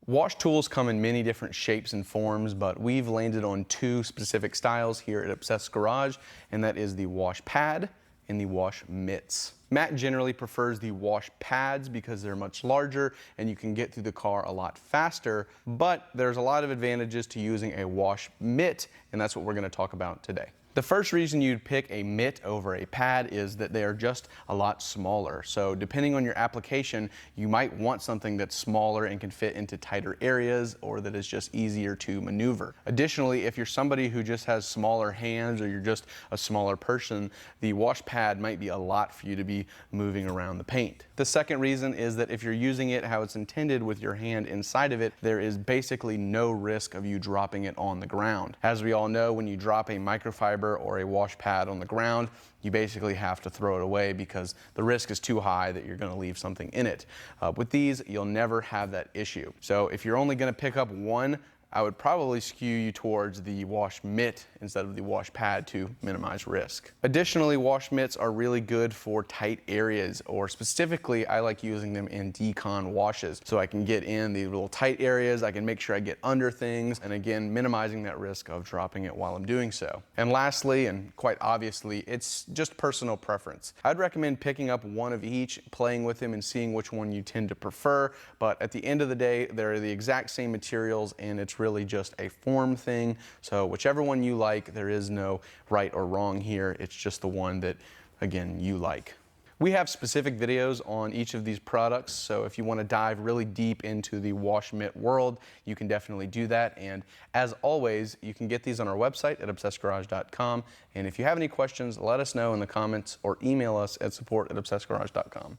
Wash tools come in many different shapes and forms, but we've landed on two specific styles here at Obsessed Garage, and that is the wash pad and the wash mitts. Matt generally prefers the wash pads because they're much larger and you can get through the car a lot faster, but there's a lot of advantages to using a wash mitt, and that's what we're going to talk about today. The first reason you'd pick a mitt over a pad is that they are just a lot smaller. So depending on your application, you might want something that's smaller and can fit into tighter areas, or that is just easier to maneuver. Additionally, if you're somebody who just has smaller hands or you're just a smaller person, the wash pad might be a lot for you to be moving around the paint. The second reason is that if you're using it how it's intended with your hand inside of it, there is basically no risk of you dropping it on the ground. As we all know, when you drop a microfiber or a wash pad on the ground, you basically have to throw it away because the risk is too high that you're going to leave something in it. With these, you'll never have that issue. So if you're only going to pick up one, I would probably skew you towards the wash mitt instead of the wash pad to minimize risk. Additionally, wash mitts are really good for tight areas, or specifically, I like using them in decon washes. So I can get in the little tight areas, I can make sure I get under things, and again, minimizing that risk of dropping it while I'm doing so. And lastly, and quite obviously, it's just personal preference. I'd recommend picking up one of each, playing with them and seeing which one you tend to prefer, but at the end of the day, they're the exact same materials and it's really just a form thing. So whichever one you like, there is no right or wrong here. It's just the one that, again, you like. We have specific videos on each of these products, so if you want to dive really deep into the wash mitt world, you can definitely do that. And as always, you can get these on our website at obsessedgarage.com. And if you have any questions, let us know in the comments or email us at support@obsessedgarage.com.